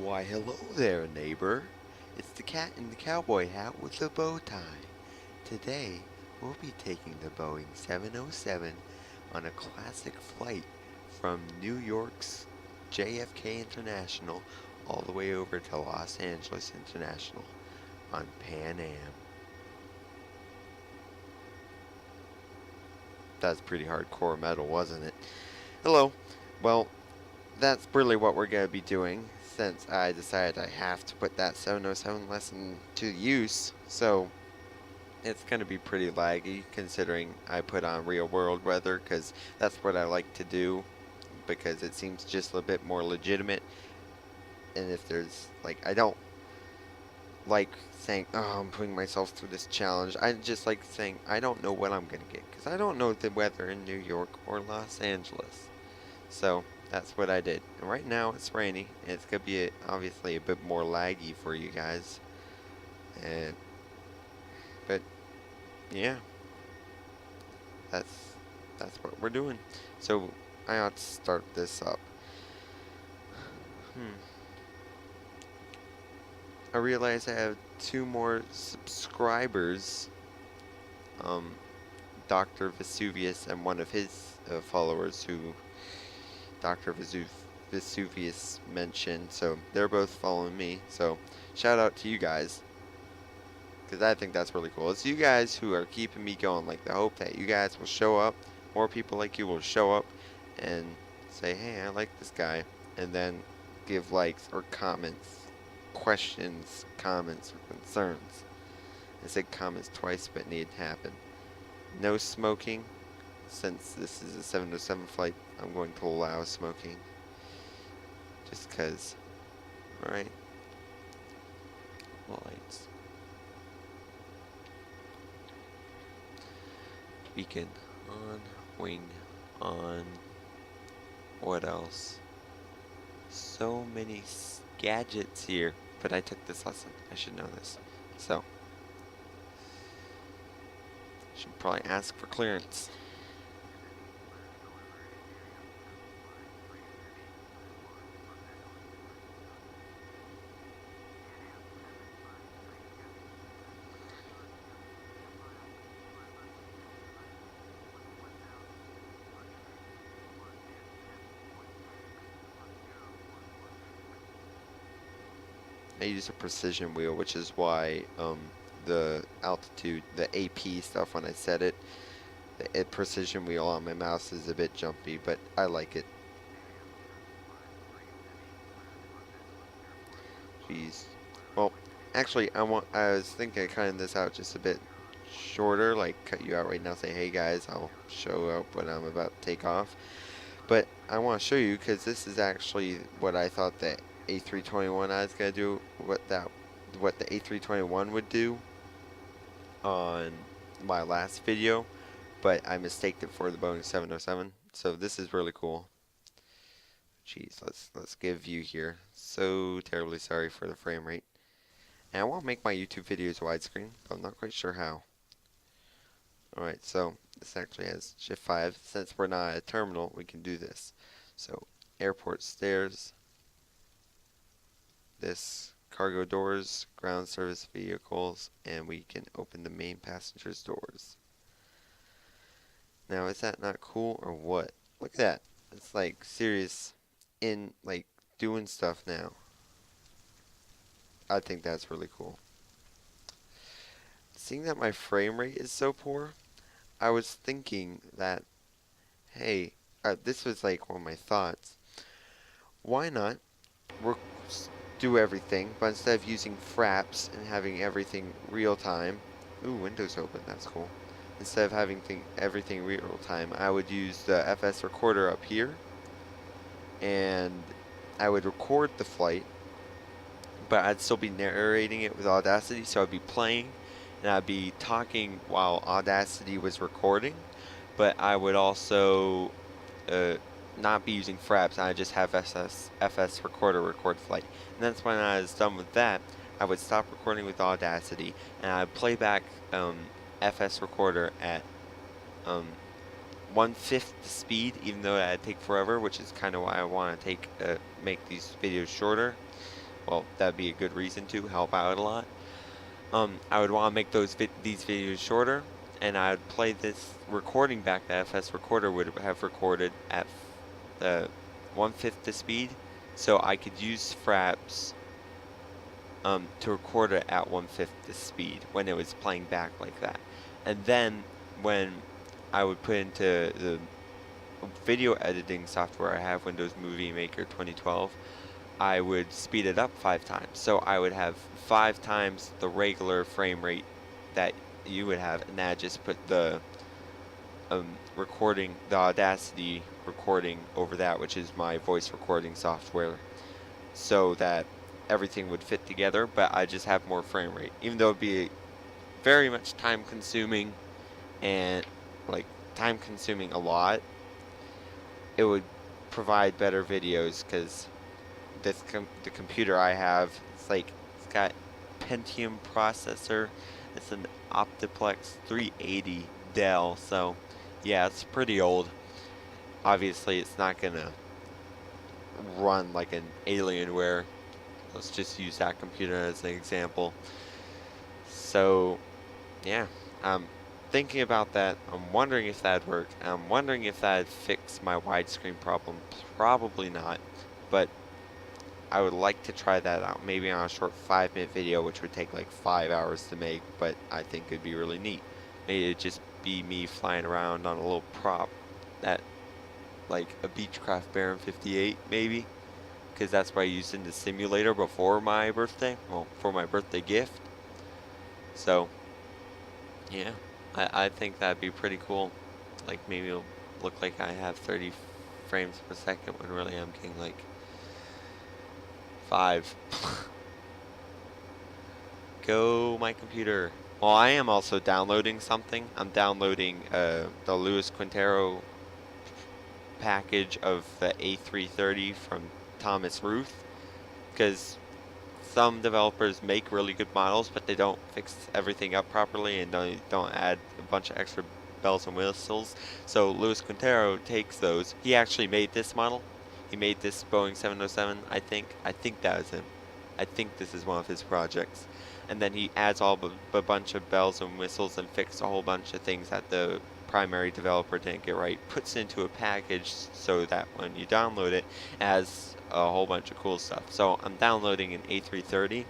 Why, hello there, neighbor. It's the cat in the cowboy hat with the bow tie. Today, we'll be taking the Boeing 707 on a classic flight from New York's JFK International all the way over to Los Angeles International on Pan Am. That's pretty hardcore metal, wasn't it? Hello. Well, that's really what we're going to be doing since I decided I have to put that 707 lesson to use. So it's going to be pretty laggy considering I put on real world weather because that's what I like to do because it seems just a bit more legitimate. And if there's, like, I don't like saying, oh, I'm putting myself through this challenge. I just like saying, I don't know what I'm going to get because I don't know the weather in New York or Los Angeles. So that's what I did. And right now it's rainy. And it's going to be obviously a bit more laggy for you guys. But yeah, that's what we're doing. So I ought to start this up. I realize I have 2 more subscribers. Dr. Vesuvius and one of his followers who Dr. Vesuvius mentioned. So they're both following me. So shout out to you guys. Because I think that's really cool. It's you guys who are keeping me going. Like the hope that you guys will show up. More people like you will show up and say, hey, I like this guy. And then give likes or comments, questions, comments, or concerns. I said comments twice, but it needed to happen. No smoking. Since this is a 707 flight, I'm going to allow smoking. Just because. Alright. Lights. Beacon on. Wing on. What else? So many gadgets here. But I took this lesson. I should know this. So. Should probably ask for clearance. I use a precision wheel, which is why the altitude, the AP stuff when I set it, the precision wheel on my mouse is a bit jumpy, but I like it. Jeez. Well, actually, I was thinking of cutting this out just a bit shorter, like cut you out right now, say, hey guys, I'll show up when I'm about to take off. But I want to show you because this is actually what I thought the A321 I was gonna do, what the A321 would do on my last video, but I mistaked it for the Boeing 707. So this is really cool. Jeez, let's get a view here. So terribly sorry for the frame rate. And I want to make my YouTube videos widescreen, but I'm not quite sure how. Alright, so this actually has shift 5. Since we're not at a terminal, we can do this. So airport stairs, this cargo doors, ground service vehicles, and we can open the main passenger's doors. Now, is that not cool or what? Look at that. It's like serious in like doing stuff now. I think that's really cool. Seeing that my frame rate is so poor, I was thinking that, hey, this was like one of my thoughts. Why not do everything, but instead of using fraps and having everything real time, ooh, windows open, that's cool. Instead of having everything real time, I would use the FS recorder up here, and I would record the flight, but I'd still be narrating it with Audacity, so I'd be playing, and I'd be talking while Audacity was recording, but I would also not be using fraps. I just have FS recorder record flight. And that's when I was done with that, I would stop recording with Audacity, and I'd play back FS recorder at 1/5 the speed, even though that'd take forever, which is kind of why I want to make these videos shorter. well, that'd be a good reason to help out a lot. I would want to make these videos shorter, and I would play this recording back. The FS recorder would have recorded at the 1/5 the speed, so I could use fraps to record it at 1/5 the speed when it was playing back like that. And then when I would put into the video editing software I have, Windows Movie Maker 2012, I would speed it up 5 times. So I would have 5 times the regular frame rate that you would have, and that just put the recording, the Audacity recording over that, which is my voice recording software, so that everything would fit together, but I just have more frame rate. Even though it'd be very much time consuming and like time consuming a lot, it would provide better videos because the computer I have, it's got Pentium processor. It's an Optiplex 380 Dell, so yeah, it's pretty old. Obviously, it's not gonna run like an Alienware. Let's just use that computer as an example. So, yeah, I'm thinking about that. I'm wondering if that'd work. I'm wondering if that'd fix my widescreen problem. Probably not, but I would like to try that out. Maybe on a short 5-minute video, which would take like 5 hours to make, but I think it'd be really neat. Maybe it'd just be me flying around on a little prop that, like a Beechcraft Baron 58, maybe. Because that's what I used in the simulator before my birthday. Well, for my birthday gift. So, yeah, I think that'd be pretty cool. Like, maybe it'll look like I have 30 frames per second when really I'm getting like 5. Go, my computer. Well, I am also downloading something. I'm downloading the Luis Quintero package of the A330 from Thomas Ruth, because some developers make really good models, but they don't fix everything up properly and don't add a bunch of extra bells and whistles. So Luis Quintero takes those. He actually made this model. He made this Boeing 707, I think. I think that was him. I think this is one of his projects. And then he adds a bunch of bells and whistles and fixes a whole bunch of things that the primary developer didn't get right. Puts it into a package so that when you download it, it has a whole bunch of cool stuff. So I'm downloading an A330,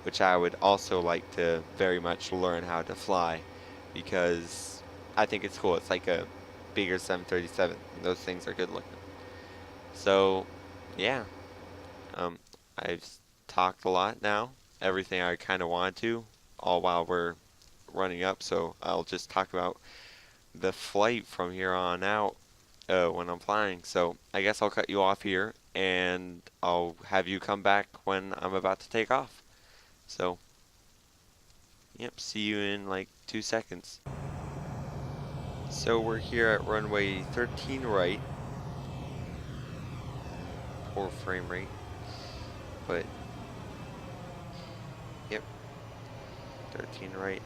which I would also like to very much learn how to fly, because I think it's cool. It's like a bigger 737, and those things are good looking. So, yeah, I've talked a lot now, everything I kind of wanted to, all while we're running up, so I'll just talk about the flight from here on out when I'm flying. So I guess I'll cut you off here, and I'll have you come back when I'm about to take off. So, yep, see you in like 2 seconds. So we're here at runway 13 right. Poor frame rate, but yep, 13 right.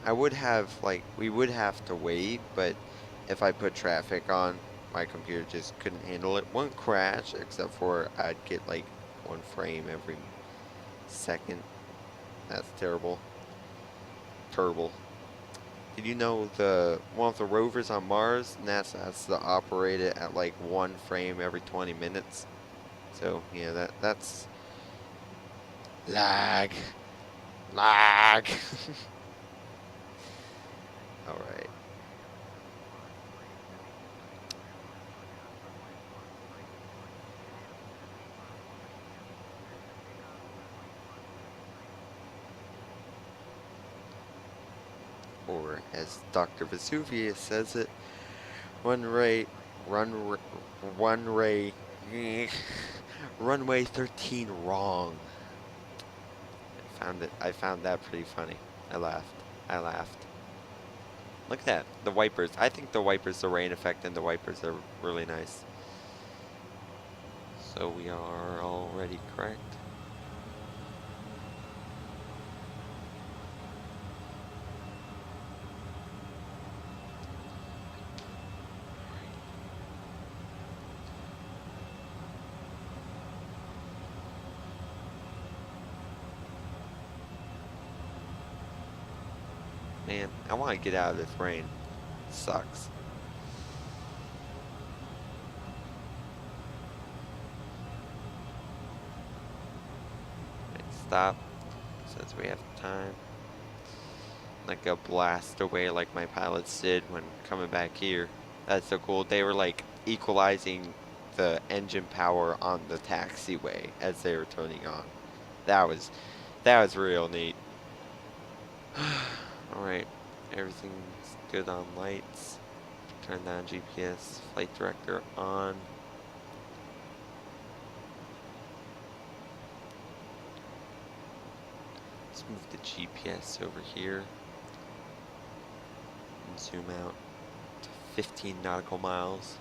I would have, like, we would have to wait, but if I put traffic on, my computer just couldn't handle it. Wouldn't crash, except for I'd get like 1 frame every second. That's terrible. Terrible. Did you know one of the rovers on Mars, NASA has to operate it at like 1 frame every 20 minutes? So yeah, that's lag. Lag. All right. Or as Dr. Vesuvius says it, runway 13 wrong. I found that pretty funny. I laughed. Look at that, the wipers. I think the wipers, the rain effect and the wipers are really nice. So we are already correct. Man, I want to get out of this rain. It sucks. Right, stop. Since we have time. Like a blast away like my pilots did when coming back here. That's so cool. They were like equalizing the engine power on the taxiway as they were turning on. That was real neat. Alright, everything's good on lights. Turn down GPS, flight director on. Let's move the GPS over here and zoom out to 15 nautical miles.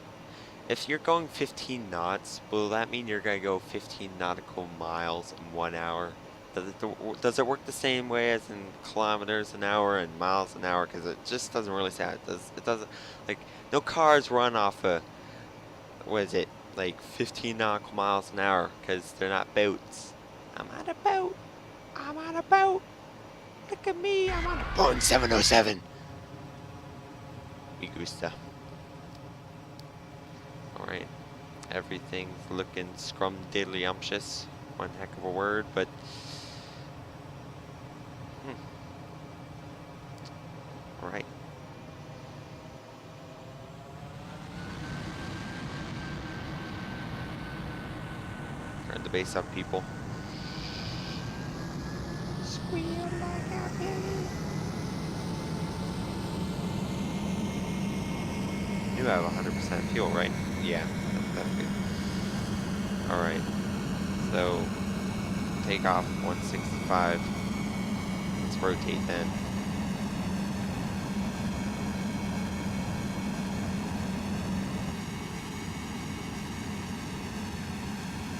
If you're going 15 knots, will that mean you're going to go 15 nautical miles in 1 hour? Does it work the same way as in kilometers an hour and miles an hour? Because it just doesn't really sound. It doesn't, like, no cars run off a, what is it, like 15 nautical miles an hour, because they're not boats. I'm on a boat. I'm on a boat. Look at me. I'm on a Boeing 707. Me gusta. Alright. Everything's looking scrumdiddlyumptious. One heck of a word, but alright. Turn the bass up, people. Squeal like a pig. You have 100% fuel, right? Yeah, that's good. Alright. So, take off 165. Let's rotate then.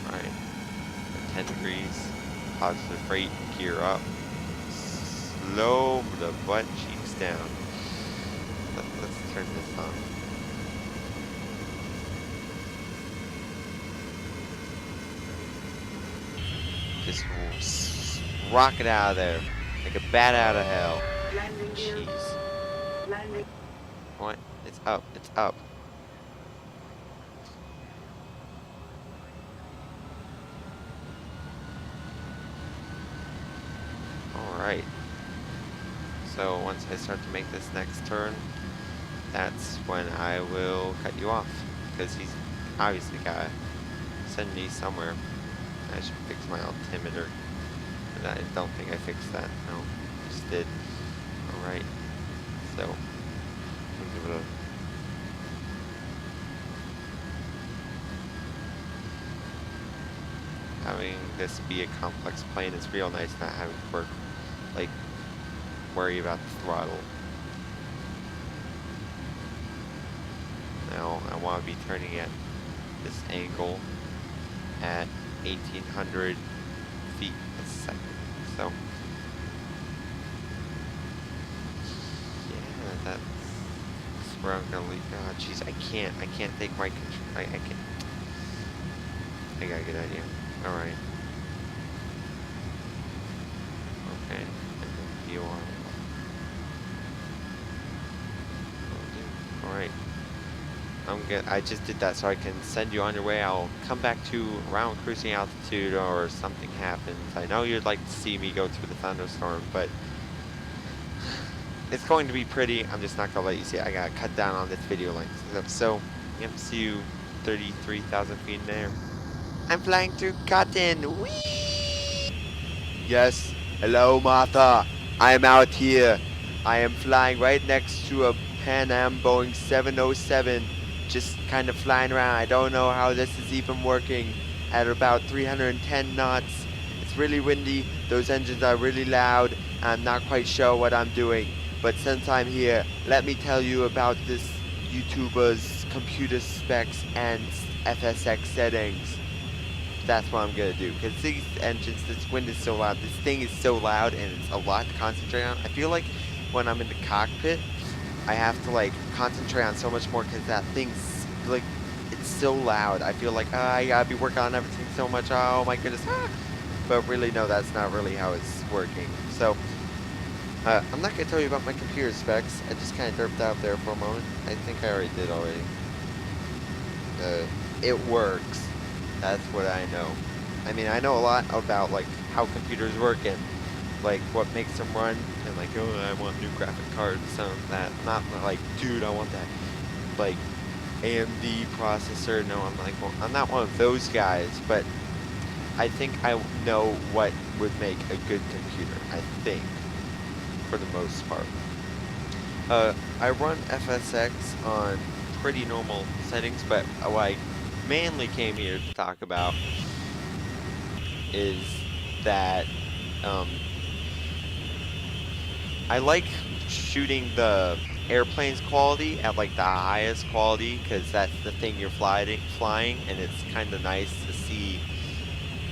Alright. 10 degrees. Positive rate, gear up. Slow the butt cheeks down. Let's turn this on. Just rocket out of there. Like a bat out of hell. Jeez. What? It's up. It's up. Alright. So once I start to make this next turn, that's when I will cut you off. Because he's obviously got to send me somewhere. I should fix my altimeter. But I don't think I fixed that. No, I just did. Alright. So, I'm gonna having this be a complex plane is real nice, not having to work, like, worry about the throttle. Now, I want to be turning at this angle at 1,800 feet a second. So, yeah, that's where I'm gonna leave. God, jeez, I can't take my control. I can't. I got a good idea. All right. Okay. And then you are. All right. I just did that so I can send you on your way. I'll come back to around cruising altitude or something happens. I know you'd like to see me go through the thunderstorm, but it's going to be pretty. I'm just not going to let you see it. I got to cut down on this video length. So, yep, see you 33,000 feet in the air. I'm flying through cotton. Whee! Yes. Hello, Martha. I am out here. I am flying right next to a Pan Am Boeing 707. Just kind of flying around. I don't know how this is even working at about 310 knots. It's really windy. Those engines are really loud. I'm not quite sure what I'm doing. But since I'm here, let me tell you about this YouTuber's computer specs and FSX settings. That's what I'm gonna do. Because these engines, this wind is so loud. This thing is so loud and it's a lot to concentrate on. I feel like when I'm in the cockpit, I have to like concentrate on so much more because that thing's like, it's so loud. I feel like I gotta be working on everything so much. Oh my goodness. But really, no, that's not really how it's working. So I'm not gonna tell you about my computer specs. I just kind of derped out there for a moment. I think I already did already. Uh, it works. That's what I know. I mean, I know a lot about like how computers work and like what makes them run and like, oh, I want new graphic cards, some of that. Not like, dude, I want that like AMD processor. No, I'm like, well, I'm not one of those guys, but I think I know what would make a good computer. I think, for the most part. I run FSX on pretty normal settings, but what I mainly came here to talk about is that um, I like shooting the airplane's quality at like the highest quality because that's the thing you're flying, and it's kind of nice to see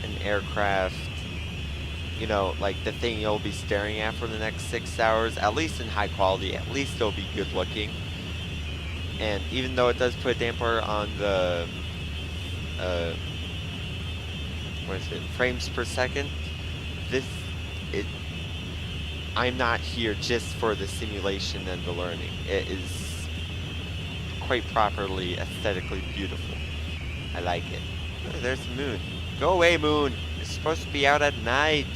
an aircraft, you know, like the thing you'll be staring at for the next 6 hours, at least in high quality, at least it'll be good looking. And even though it does put a damper on the, uh, what is it, frames per second, this, it, I'm not here just for the simulation and the learning. It is quite properly aesthetically beautiful. I like it. Oh, there's the moon. Go away, moon. It's supposed to be out at night.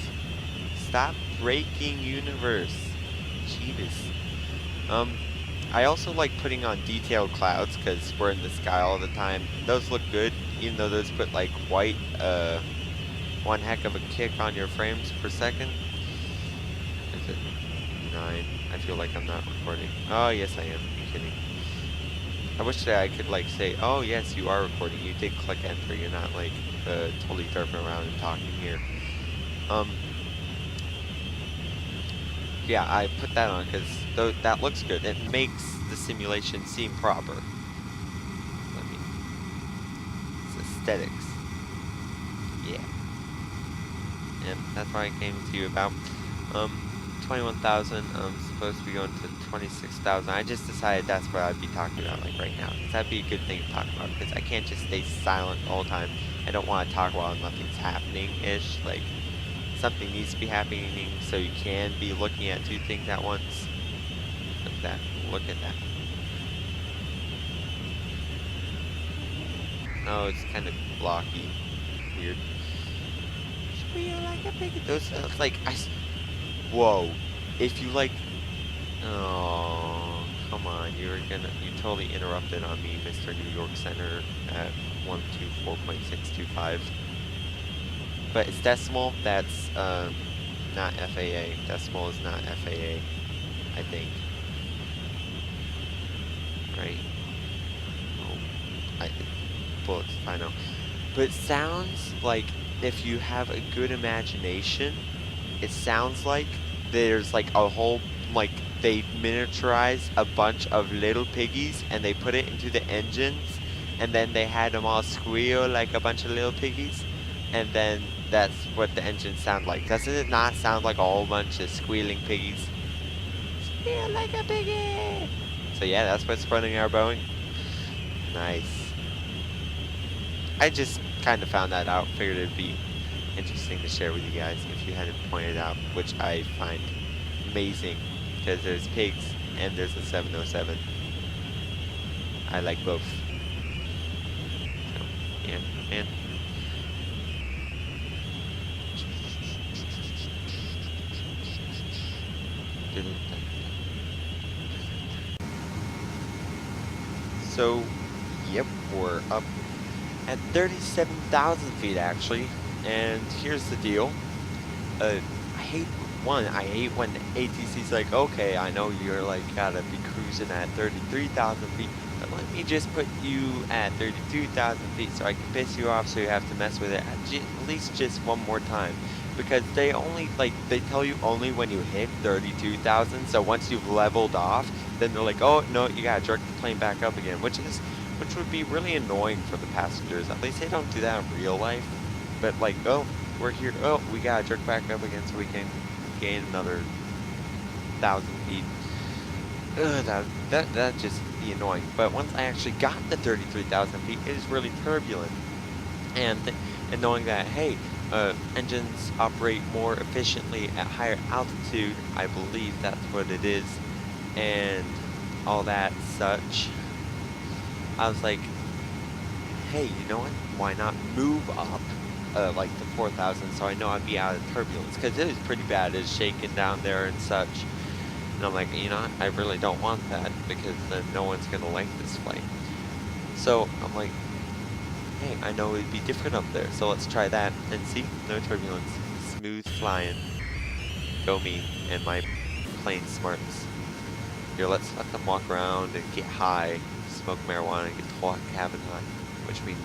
Stop breaking universe. Jeebus. I also like putting on detailed clouds because we're in the sky all the time. Those look good, even though those put like quite one heck of a kick on your frames per second. Is it 9? I feel like I'm not recording. Oh, yes I am. You're kidding. I wish that I could like say, oh yes, you are recording. You did click enter. You're not like totally derping around and talking here. Yeah, I put that on because that looks good. It makes the simulation seem proper. I mean, it's aesthetics. Yeah. And that's why I came to you about. 21,000. Supposed to be going to 26,000. I just decided that's what I'd be talking about like right now. Because that'd be a good thing to talk about. Because I can't just stay silent all the time. I don't want to talk while nothing's happening-ish. Like, something needs to be happening so you can be looking at two things at once. Look at that. Look at that. Oh, it's kind of blocky. Weird. Squeal like a pig. Those, like, whoa. If you like, oh, come on, you totally interrupted on me, Mr. New York Center at 124.625. But it's decimal, that's not FAA. Decimal is not FAA, I think. Right? Oh, bullets, I know. But it sounds like if you have a good imagination, it sounds like there's like a whole, like they miniaturize a bunch of little piggies and they put it into the engines and then they had them all squeal like a bunch of little piggies, and then that's what the engines sound like. Doesn't it not sound like a whole bunch of squealing piggies? Squeal like a piggy! So yeah, that's what's running our Boeing. Nice. I just kind of found that out, figured it'd be interesting to share with you guys if you hadn't pointed out, which I find amazing because there's pigs and there's a 707. I like both. So, yeah, man. So, yep, we're up at 37,000 feet actually. And here's the deal. I hate when the ATC's like, okay, I know you're like gotta be cruising at 33,000 feet, but let me just put you at 32,000 feet so I can piss you off so you have to mess with it at least just one more time. Because they only, like, they tell you only when you hit 32,000, so once you've leveled off, then they're like, oh, no, you gotta jerk the plane back up again, which would be really annoying for the passengers. At least they don't do that in real life. But like, oh, we're here. Oh, we gotta jerk back up again so we can gain another 1,000 feet. Ugh, that just be annoying. But once I actually got the 33,000 feet, it is really turbulent. And knowing that, hey, engines operate more efficiently at higher altitude. I believe that's what it is, and all that such. I was like, hey, you know what? Why not move up, like to 4,000, so I know I'd be out of turbulence, because it was pretty bad. It's shaking down there and such. And I'm like, you know what? I really don't want that, because then no one's gonna like this flight. So I'm like, hey, I know it'd be different up there, so let's try that. And see, no turbulence, smooth flying. Go me and my plane smarts. Here, let's let them walk around and get high, smoke marijuana, and get the whole cabin high, which means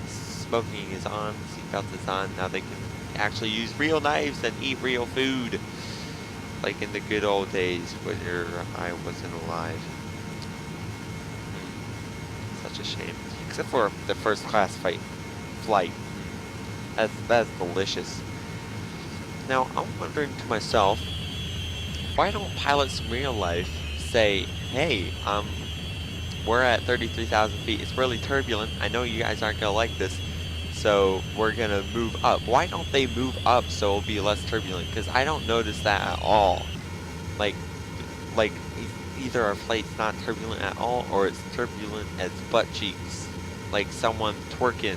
smoking is on, seatbelt is on. Now they can actually use real knives and eat real food, like in the good old days when I wasn't alive. Such a shame. Except for the first class flight. That's delicious. Now I'm wondering to myself, why don't pilots in real life say, hey, we're at 33,000 feet. It's really turbulent. I know you guys aren't gonna like this, so we're gonna move up. Why don't they move up so it'll be less turbulent? Because I don't notice that at all. Like either our flight's not turbulent at all, or it's turbulent as butt cheeks, like someone twerking.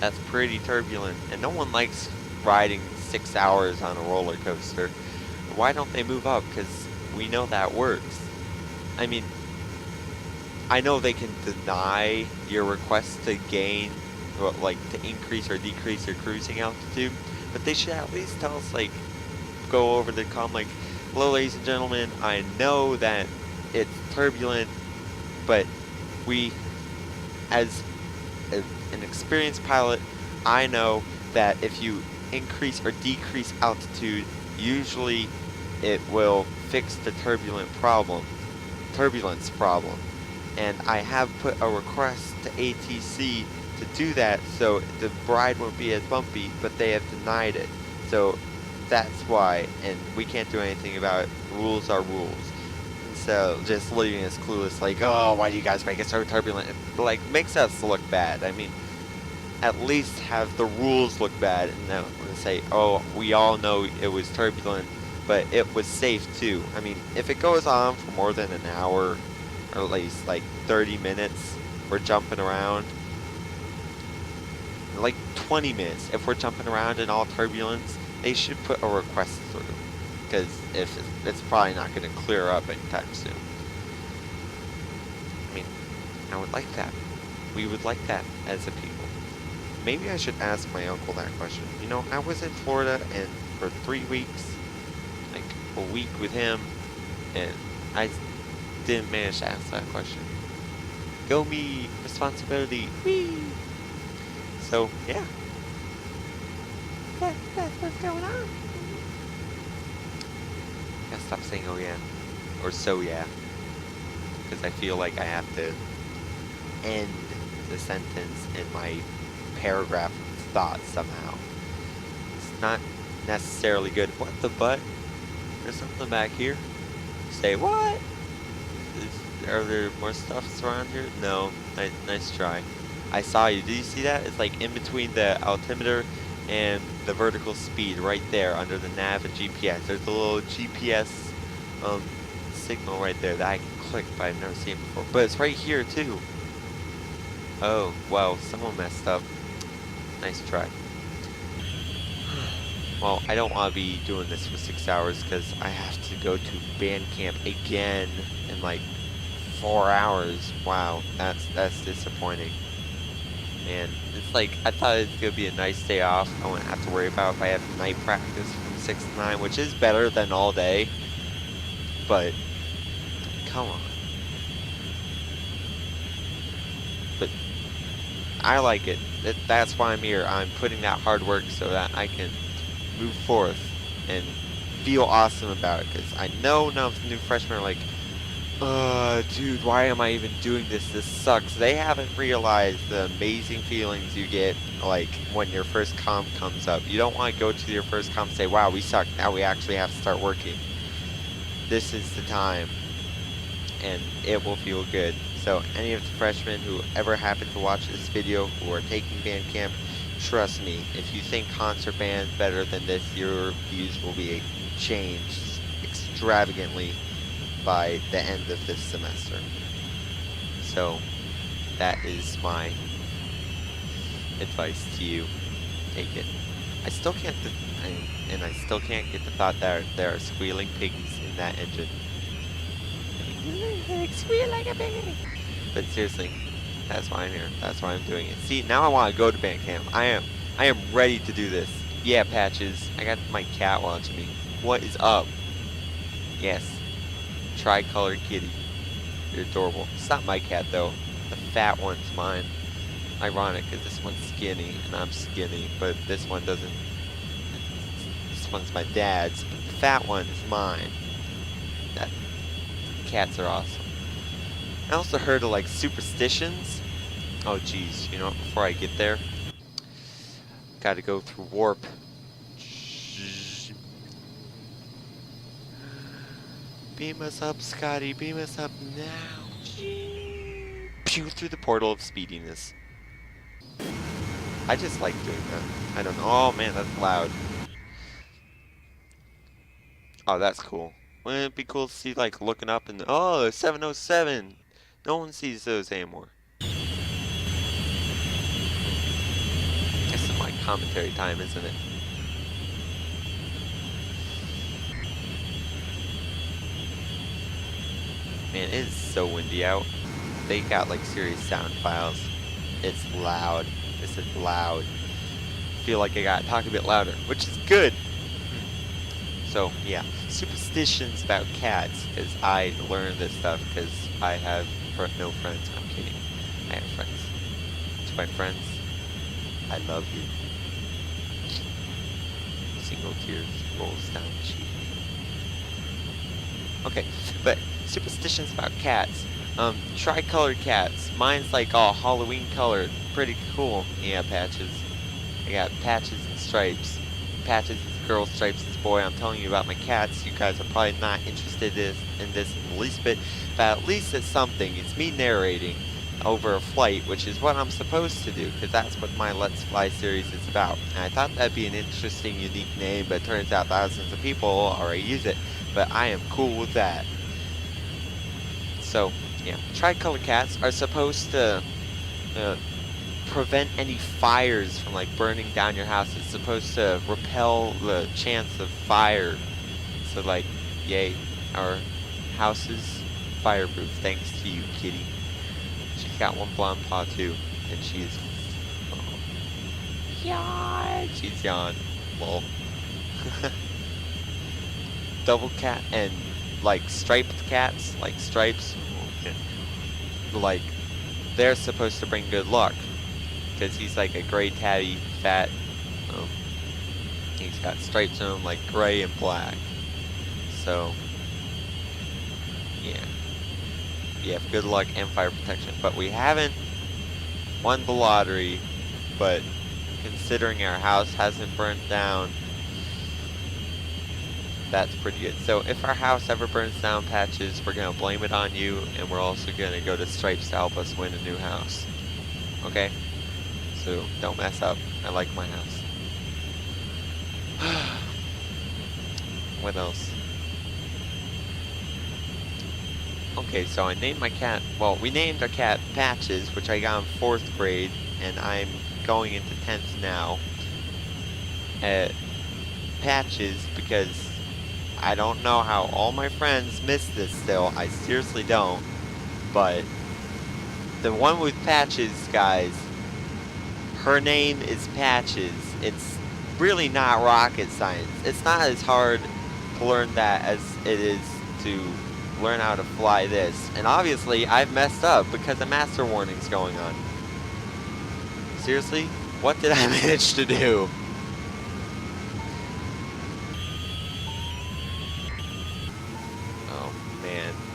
That's pretty turbulent, and no one likes riding 6 hours on a roller coaster. Why don't they move up? Because we know that works. I mean, I know they can deny your request to gain, like to increase or decrease your cruising altitude, but they should at least tell us, like, go over the comm, like, hello ladies and gentlemen, I know that it's turbulent, but we, as an experienced pilot, I know that if you increase or decrease altitude, usually it will fix the turbulence problem. And I have put a request to ATC to do that so the ride won't be as bumpy, but they have denied it. So that's why, and we can't do anything about it. Rules are rules. And so just leaving us clueless, like, oh, why do you guys make it so turbulent? It, like, makes us look bad. I mean, at least have the rules look bad, and then say, oh, we all know it was turbulent, but it was safe too. I mean, if it goes on for more than an hour, or at least like 30 minutes, we're jumping around, like 20 minutes, if we're jumping around in all turbulence, they should put a request through, because if it's probably not going to clear up anytime soon. I mean, I would like that. We would like that as a people. Maybe I should ask my uncle that question. You know, I was in Florida and for 3 weeks, like a week with him, and I didn't manage to ask that question. Go me, responsibility, whee! So, yeah. That's what's going on. Gotta stop saying oh yeah, or so yeah, because I feel like I have to end the sentence in my paragraph of thought somehow. It's not necessarily good. What the butt? There's something back here. Say what? Are there more stuffs around here? No. Nice try. I saw you. Did you see that? It's like in between the altimeter and the vertical speed right there under the nav and GPS. There's a little GPS signal right there that I can click, but I've never seen it before. But it's right here too. Oh, well, someone messed up. Nice try. Well, I don't want to be doing this for 6 hours because I have to go to band camp again in like 4 hours. Wow, that's disappointing. Man, it's like, I thought it was going to be a nice day off. I wouldn't have to worry about if I have night practice from 6 to 9, which is better than all day. But, come on. But, I like it. That's why I'm here. I'm putting that hard work so that I can move forth and feel awesome about it. Because I know none of the new freshmen are like, dude, why am I even doing this? This sucks. They haven't realized the amazing feelings you get, like, when your first comm comes up. You don't want to go to your first comm and say, wow, we suck. Now we actually have to start working. This is the time. And it will feel good. So, any of the freshmen who ever happen to watch this video who are taking band camp, Trust me, if you think concert band's better than this, your views will be changed extravagantly by the end of this semester. So, that is my advice to you. Take it. I still can't, and I still can't get the thought that there are squealing pigs in that engine. Squeal like a piggy. But seriously, that's why I'm here. That's why I'm doing it. See, now I want to go to band camp. I am ready to do this. Yeah, Patches. I got my cat watching me. What is up? Yes, tri-colored kitty. You're adorable. It's not my cat though. The fat one's mine. Ironic, because this one's skinny and I'm skinny, but this one doesn't. This one's my dad's, but the fat one is mine. That cats are awesome. I also heard of like superstitions. Oh geez, you know what, before I get there, gotta go through warp. Beam us up, Scotty, beam us up now. Pew through the portal of speediness. I just like doing that. I don't know. Oh man, that's loud. Oh, that's cool. Wouldn't it be cool to see like looking up and oh, 707. No one sees those anymore. This is my commentary time, isn't it? Man, it is so windy out. They got like serious sound files. It's loud. This is loud. I feel like I gotta talk a bit louder, which is good. So yeah, superstitions about cats, because I learned this stuff because I have no friends. I'm kidding. I have friends. To my friends, I love you. Single tears rolls down the cheek. Okay, but superstitions about cats. Tri-colored cats. Mine's like all Halloween colored. Pretty cool. Yeah, Patches. I got Patches and Stripes. Patches is girl, Stripes is boy. I'm telling you about my cats. You guys are probably not interested in this in the least bit, but at least it's something. It's me narrating over a flight, which is what I'm supposed to do, because that's what my Let's Fly series is about. And I thought that'd be an interesting, unique name, but it turns out thousands of people already use it. But I am cool with that. So, yeah, tricolor cats are supposed to prevent any fires from like burning down your house. It's supposed to repel the chance of fire. So like, yay, our house is fireproof thanks to you, kitty. She's got one blonde paw too, and she's yawn. She's yawn. Lol. Double cat and like striped cats, like Stripes, like they're supposed to bring good luck because he's like a gray tabby fat. He's got stripes on him like gray and black. So yeah, you have good luck and fire protection. But we haven't won the lottery. But considering our house hasn't burnt down, that's pretty good. So if our house ever burns down, Patches, we're going to blame it on you, and we're also going to go to Stripes to help us win a new house. Okay? So don't mess up. I like my house. What else? Okay, so I named my cat, well, we named our cat Patches, which I got in 4th grade, and I'm going into 10th now. Patches, because I don't know how all my friends miss this still. I seriously don't. But the one with Patches, guys, her name is Patches. It's really not rocket science. It's not as hard to learn that as it is to learn how to fly this. And obviously, I've messed up because a master warning's going on. Seriously? What did I manage to do?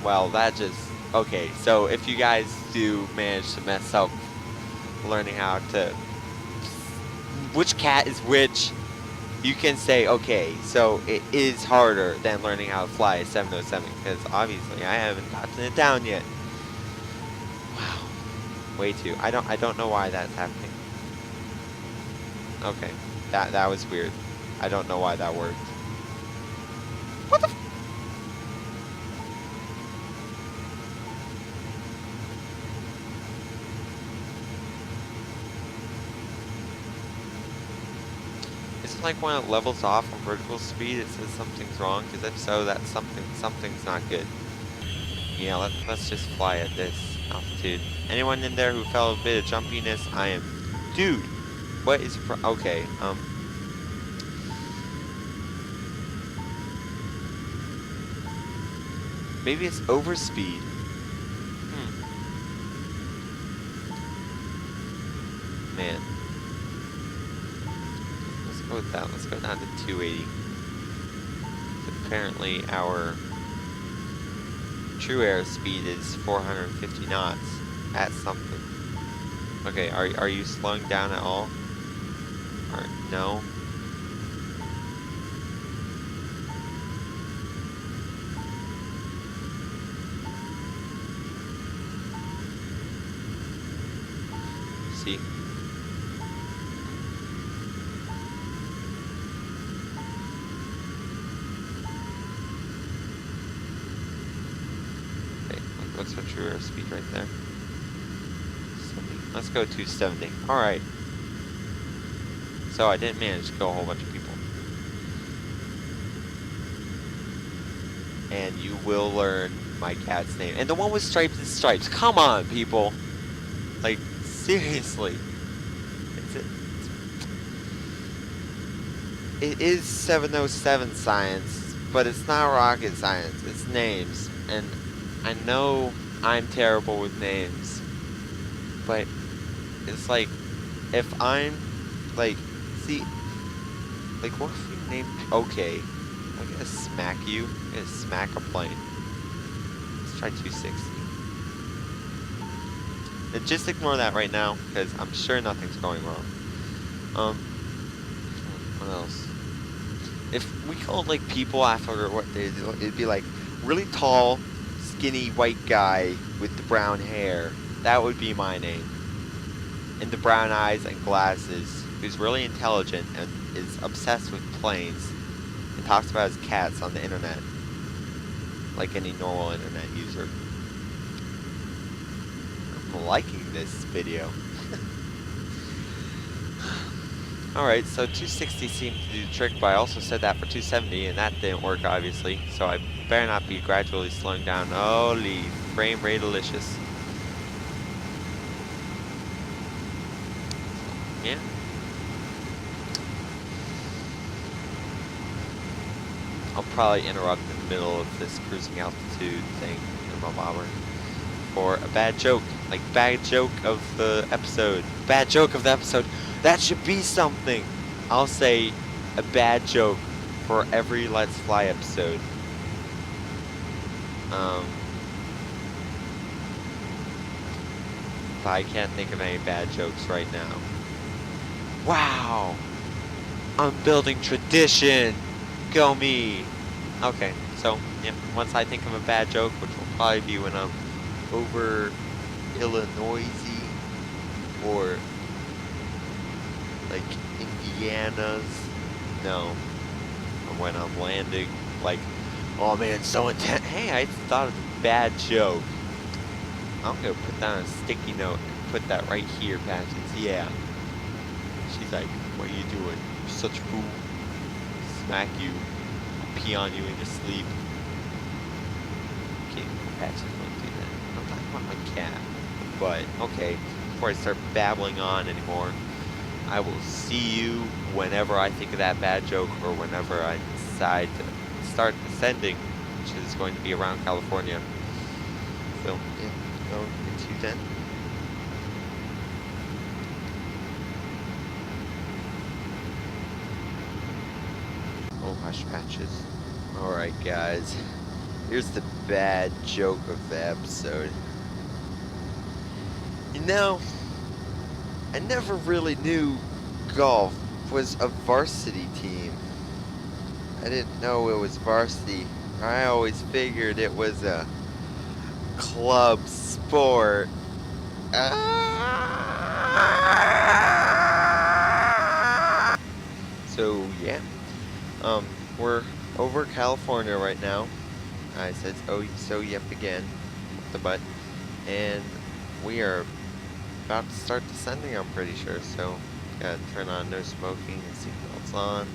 Well, that just, okay, so if you guys do manage to mess up learning how to, which cat is which, you can say, okay, so it is harder than learning how to fly a 707, because obviously I haven't gotten it down yet. Wow, way too, I don't know why that's happening. Okay. That was weird. I don't know why that worked. What the f— Is it like when it levels off on vertical speed, it says something's wrong? Because if so, that's something's not good. Yeah, let's just fly at this altitude. Anyone in there who felt a bit of jumpiness? I am, dude. What is okay? Maybe it's overspeed. Man, let's go with that. Let's go down to 280. Apparently, our true airspeed is 450 knots at something. Okay, are you slowing down at all? Or no? See? Okay, what's our true airspeed right there? 70. Let's go 270. Alright. So I didn't manage to kill a whole bunch of people. And you will learn my cat's name. And the one with stripes is Stripes. Come on, people. Like, seriously. It is 707 science, but it's not rocket science. It's names. And I know I'm terrible with names. But it's like, if I'm, like, see, like, what if we named, okay, I'm gonna smack you. I'm gonna smack a plane. Let's try 260. And just ignore that right now, because I'm sure nothing's going wrong. What else? If we called, like, people after what they do, it'd be like, really tall, skinny, white guy with the brown hair. That would be my name. And the brown eyes and glasses, who's really intelligent and is obsessed with planes, and talks about his cats on the internet, like any normal internet user. I'm liking this video. Alright, so 260 seemed to do the trick, but I also said that for 270, and that didn't work, obviously. So I better not be gradually slowing down. Holy frame rate delicious. Yeah. I'll probably interrupt in the middle of this cruising altitude thing in my bomber for a bad joke. Like, bad joke of the episode. Bad joke of the episode. That should be something. I'll say a bad joke for every Let's Fly episode. But I can't think of any bad jokes right now. Wow! I'm building tradition! Go me! Okay, so, yeah, once I think of a bad joke, which will probably be when I'm over Illinois or like Indiana's. No. Or when I'm landing, like, oh man, it's so intense. Hey, I thought of a bad joke. I'm gonna put that on a sticky note and put that right here, Patches. Yeah. She's like, what are you doing? You're such a fool. Smack you. Pee on you in your sleep. Okay, Patches won't do that. I'm talking about my cat. But, okay, before I start babbling on anymore, I will see you whenever I think of that bad joke or whenever I decide to start ascending, which is going to be around California. So, yeah, go into 10. Oh, hush patches. Alright, guys. Here's the bad joke of the episode. You know, I never really knew golf was a varsity team. I didn't know it was varsity. I always figured it was a club sport. So yeah, we're over California right now. I said oh so yep again with the butt, and we are about to start descending. I'm pretty sure. So gotta turn on no smoking and seatbelts on.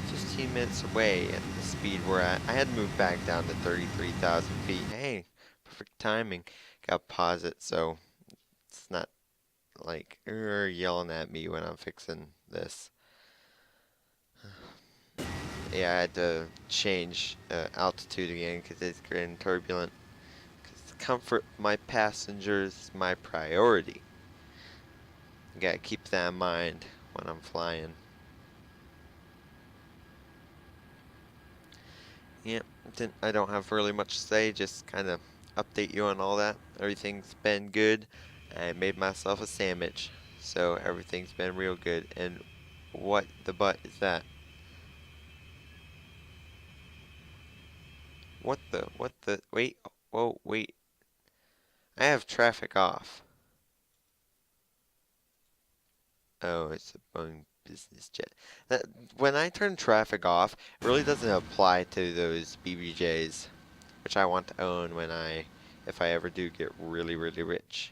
15 minutes away at the speed we're at. I had to move back down to 33,000 feet. Hey, perfect timing. Gotta pause it so it's not like yelling at me when I'm fixing this. Yeah, I had to change altitude again because it's getting turbulent. Because the comfort of my passengers is my priority. You gotta keep that in mind when I'm flying. Yep, I don't have really much to say, just kind of update you on all that. Everything's been good. I made myself a sandwich, so everything's been real good. And what the butt is that? Wait, whoa, wait. I have traffic off. Oh, it's a Boeing business jet. That, when I turn traffic off, it really doesn't apply to those BBJs, which I want to own if I ever do get really, really rich.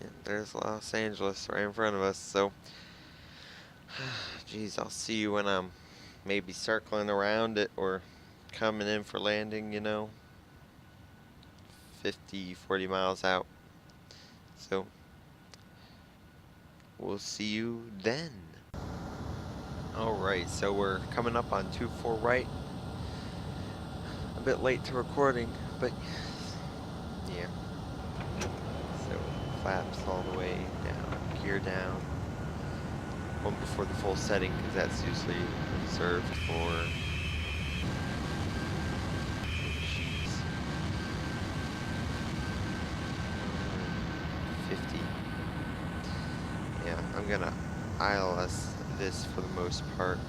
Yeah, there's Los Angeles right in front of us, so, geez, I'll see you when I'm maybe circling around it or coming in for landing, 50, 40 miles out. So, we'll see you then. Alright, so we're coming up on 2-4 right. A bit late to recording, but yeah. So, flaps all the way down, gear down. One before the full setting, because that's usually reserved for 50. Yeah, I'm gonna ILS this for the most part.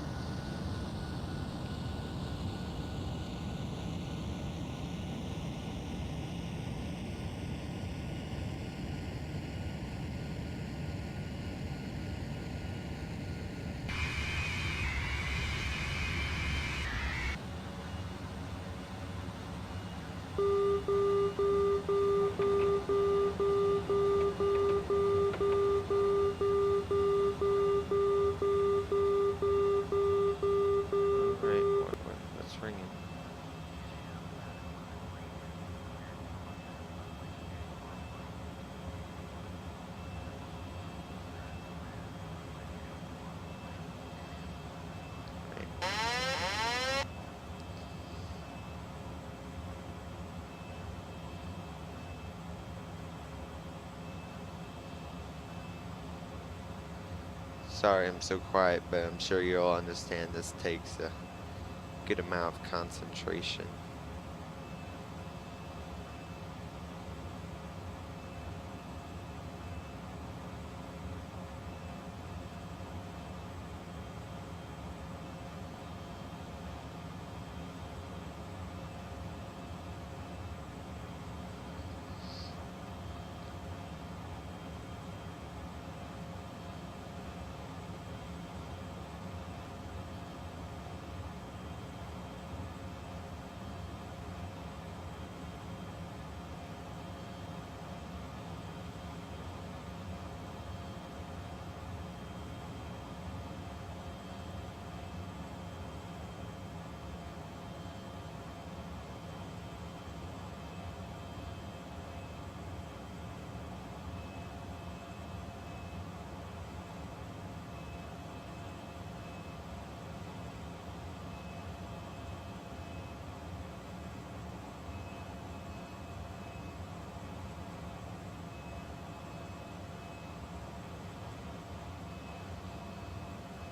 Alright, what's ringing? Right. Sorry I'm so quiet, but I'm sure you'll understand this takes a good amount of concentration.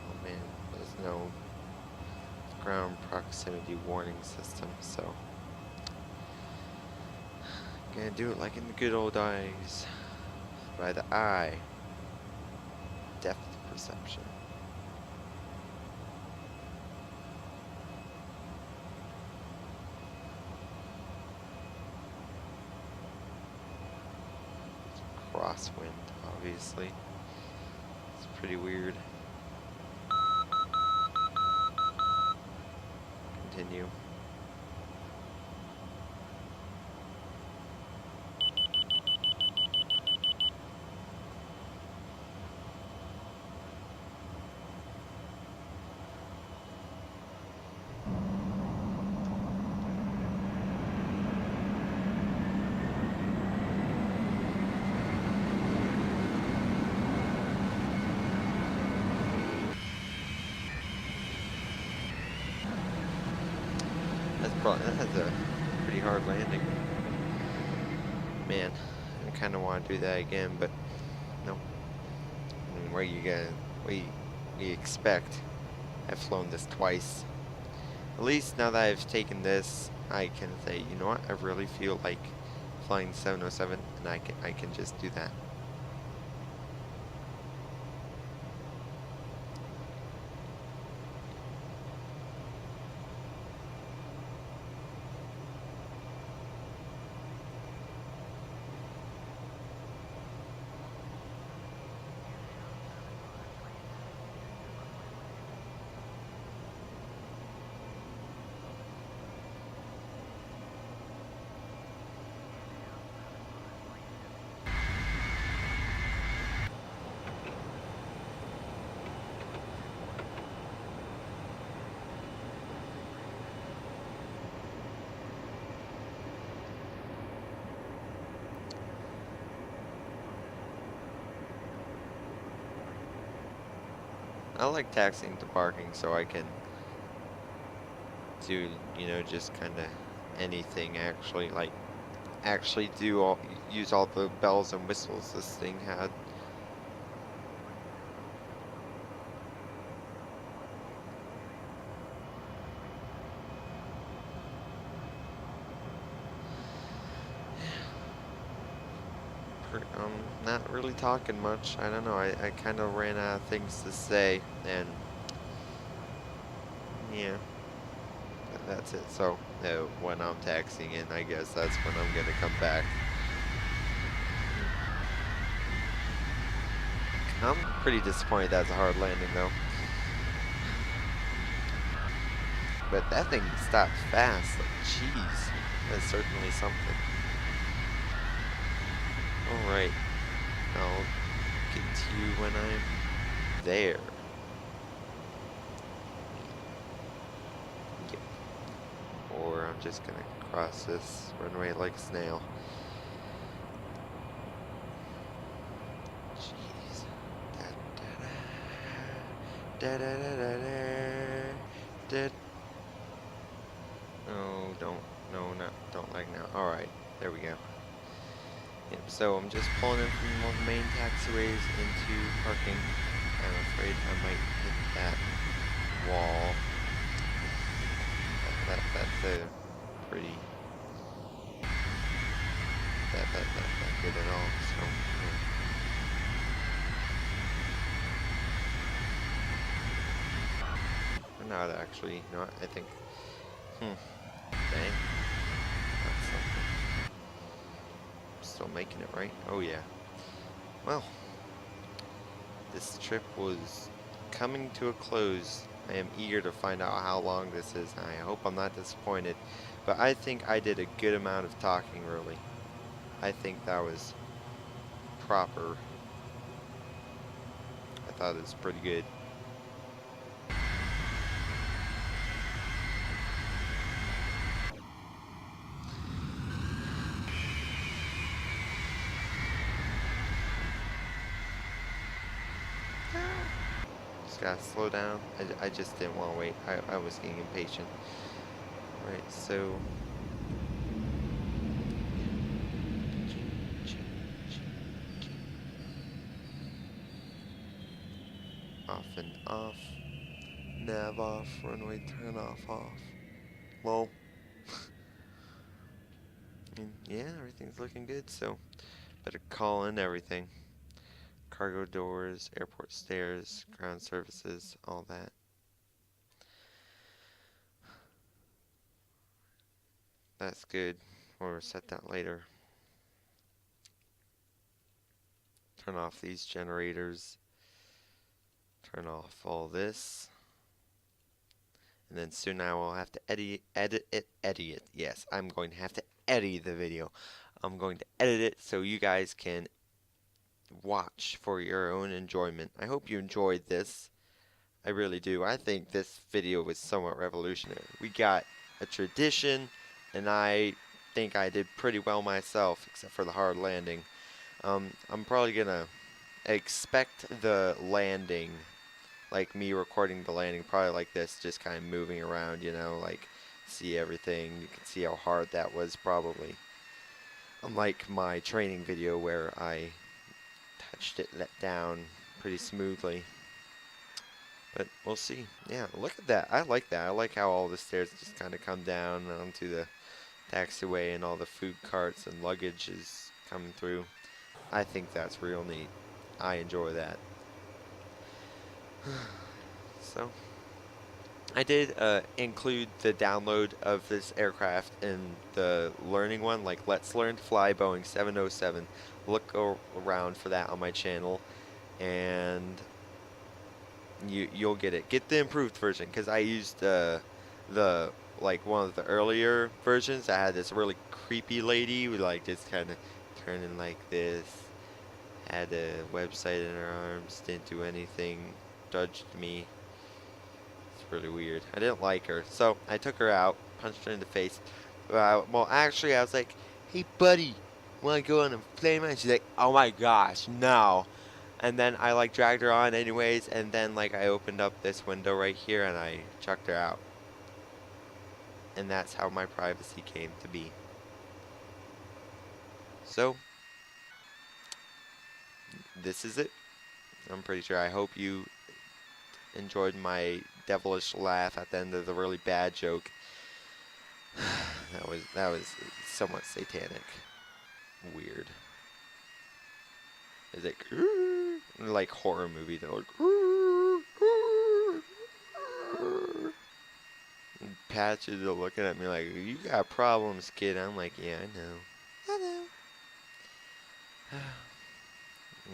Oh man, there's no ground proximity warning system, so gonna do it like in the good old days, by the eye, depth perception. honestly. It's pretty weird. Continue. That's a pretty hard landing. Man, I kind of want to do that again, but no. I mean, what you expect? I've flown this twice. At least now that I've taken this, I can say, you know what? I really feel like flying the 707, and I can just do that. I like taxiing to parking so I can do, just kind of anything actually, like actually use all the bells and whistles this thing had. Not really talking much. I don't know. I kind of ran out of things to say, and yeah, that's it. So when I'm taxiing in, I guess that's when I'm gonna come back. I'm pretty disappointed that's a hard landing though. But that thing stopped fast. Like, jeez, that's certainly something. All right, I'll get to you when I'm there. Yep. Or I'm just gonna cross this runway like a snail. Jeez. Da da da da da da. No, don't lag now. All right, there we go. Yep, so I'm just pulling in from one of the main taxiways into parking. I'm afraid I might hit that wall. That's a pretty that good at all. So yeah. Or not actually. You know what? I think. Dang. That's something. Still making it right. Oh yeah. Well. This trip was coming to a close. I am eager to find out how long this is, and I hope I'm not disappointed. But I think I did a good amount of talking, really. I think that was proper. I thought it was pretty good. Just gotta slow down. I just didn't want to wait. I was getting impatient. Right, so off and off. Nav off, runway turn off. Lol. And yeah, everything's looking good, so better call in everything. Cargo doors, airport stairs, ground services, all that. That's good. We'll set that later. Turn off these generators. Turn off all this. And then soon I will have to edit it. Yes, I'm going to have to edit the video. I'm going to edit it so you guys can watch for your own enjoyment. I hope you enjoyed this. I really do. I think this video was somewhat revolutionary. We got a tradition, and I think I did pretty well myself, except for the hard landing. I'm probably gonna expect the landing, like me recording the landing, probably like this, just kind of moving around, you know, like see everything. You can see how hard that was probably. Unlike my training video where I touched it let down pretty smoothly. But we'll see. Yeah, look at that. I like that. I like how all the stairs just kind of come down onto the taxiway and all the food carts and luggage is coming through. I think that's real neat. I enjoy that. So, I did include the download of this aircraft in the learning one, like Let's Learn to Fly Boeing 707. Look around for that on my channel, and you'll get it. Get the improved version, because I used the like one of the earlier versions that had this really creepy lady who like just kind of turning like this, had a website in her arms, didn't do anything, judged me. It's really weird. I didn't like her, so I took her out, punched her in the face. Well, actually, I was like, "Hey, buddy, wanna go on a plane?" And she's like, "Oh my gosh, no!" And then I like dragged her on anyways, and then like I opened up this window right here and I chucked her out. And that's how my privacy came to be. So, this is it. I'm pretty sure. I hope you enjoyed my devilish laugh at the end of the really bad joke. that was somewhat satanic. Weird. Is it like horror movie though? Patch is looking at me like, "You got problems, kid." I'm like, "Yeah, I know. I know."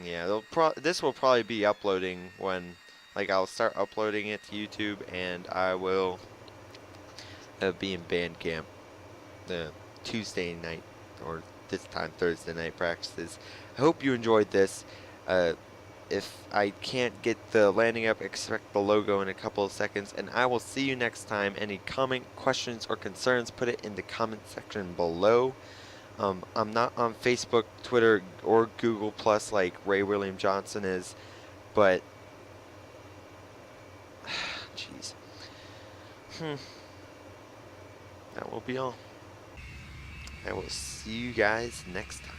Yeah, this will probably be uploading when, like, I'll start uploading it to YouTube, and I will be in band camp the Tuesday night, or this time Thursday night practices. I hope you enjoyed this. If I can't get the landing up, expect the logo in a couple of seconds, and I will see you next time. Any comment, questions, or concerns, put it in the comment section below. I'm not on Facebook, Twitter, or Google Plus like Ray William Johnson is, but jeez, that will be all. I will see you guys next time.